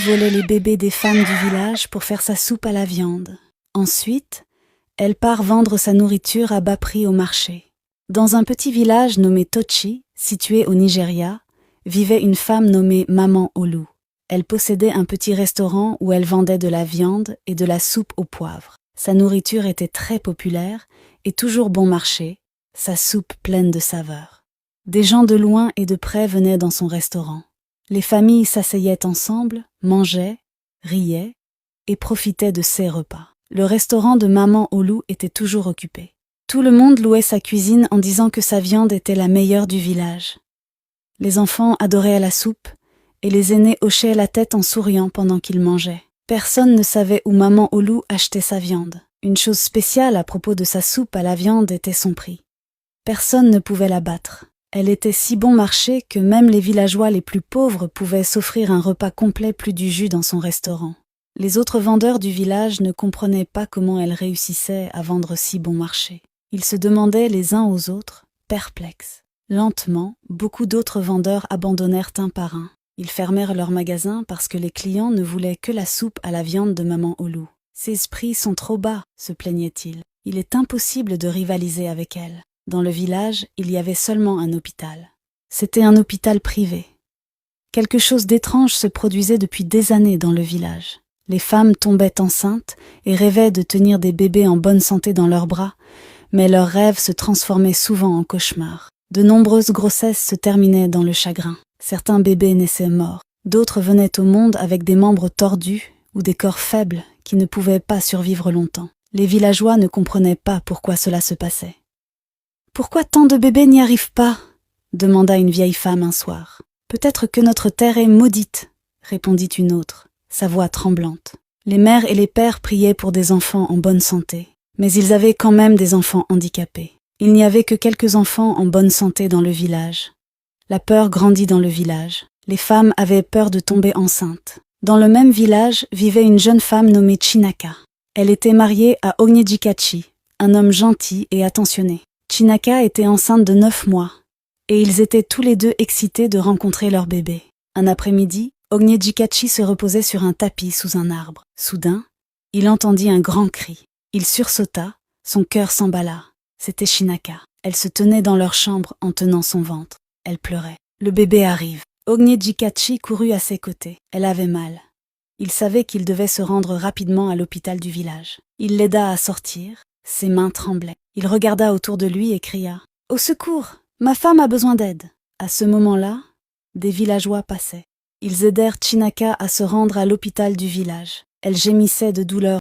volait les bébés des femmes du village pour faire sa soupe à la viande. Ensuite, elle part vendre sa nourriture à bas prix au marché. Dans un petit village nommé Tochi, situé au Nigeria, vivait une femme nommée Maman Olu. Elle possédait un petit restaurant où elle vendait de la viande et de la soupe au poivre. Sa nourriture était très populaire et toujours bon marché, sa soupe pleine de saveurs. Des gens de loin et de près venaient dans son restaurant. Les familles s'asseyaient ensemble, mangeaient, riaient et profitaient de ses repas. Le restaurant de Maman Olu était toujours occupé. Tout le monde louait sa cuisine en disant que sa viande était la meilleure du village. Les enfants adoraient la soupe et les aînés hochaient la tête en souriant pendant qu'ils mangeaient. Personne ne savait où Maman Olu achetait sa viande. Une chose spéciale à propos de sa soupe à la viande était son prix. Personne ne pouvait la battre. Elle était si bon marché que même les villageois les plus pauvres pouvaient s'offrir un repas complet plus du jus dans son restaurant. Les autres vendeurs du village ne comprenaient pas comment elle réussissait à vendre si bon marché. Ils se demandaient les uns aux autres, perplexes. Lentement, beaucoup d'autres vendeurs abandonnèrent un par un. Ils fermèrent leurs magasins parce que les clients ne voulaient que la soupe à la viande de Maman Olu. Ses prix sont trop bas, se plaignait-il. Il est impossible de rivaliser avec elle. Dans le village, il y avait seulement un hôpital. C'était un hôpital privé. Quelque chose d'étrange se produisait depuis des années dans le village. Les femmes tombaient enceintes et rêvaient de tenir des bébés en bonne santé dans leurs bras, mais leurs rêves se transformaient souvent en cauchemars. De nombreuses grossesses se terminaient dans le chagrin. Certains bébés naissaient morts. D'autres venaient au monde avec des membres tordus ou des corps faibles qui ne pouvaient pas survivre longtemps. Les villageois ne comprenaient pas pourquoi cela se passait. « Pourquoi tant de bébés n'y arrivent pas ?» demanda une vieille femme un soir. « Peut-être que notre terre est maudite » répondit une autre, sa voix tremblante. Les mères et les pères priaient pour des enfants en bonne santé, mais ils avaient quand même des enfants handicapés. Il n'y avait que quelques enfants en bonne santé dans le village. La peur grandit dans le village. Les femmes avaient peur de tomber enceintes. Dans le même village vivait une jeune femme nommée Chinaka. Elle était mariée à Onyejikachi, un homme gentil et attentionné. Chinaka était enceinte de 9 mois, et ils étaient tous les deux excités de rencontrer leur bébé. Un après-midi, Onyejikachi se reposait sur un tapis sous un arbre. Soudain, il entendit un grand cri. Il sursauta, son cœur s'emballa. C'était Chinaka. Elle se tenait dans leur chambre en tenant son ventre. Elle pleurait. Le bébé arrive. Onyejikachi courut à ses côtés. Elle avait mal. Il savait qu'il devait se rendre rapidement à l'hôpital du village. Il l'aida à sortir. Ses mains tremblaient. Il regarda autour de lui et cria « Au secours! Ma femme a besoin d'aide !» À ce moment-là, des villageois passaient. Ils aidèrent Chinaka à se rendre à l'hôpital du village. Elle gémissait de douleur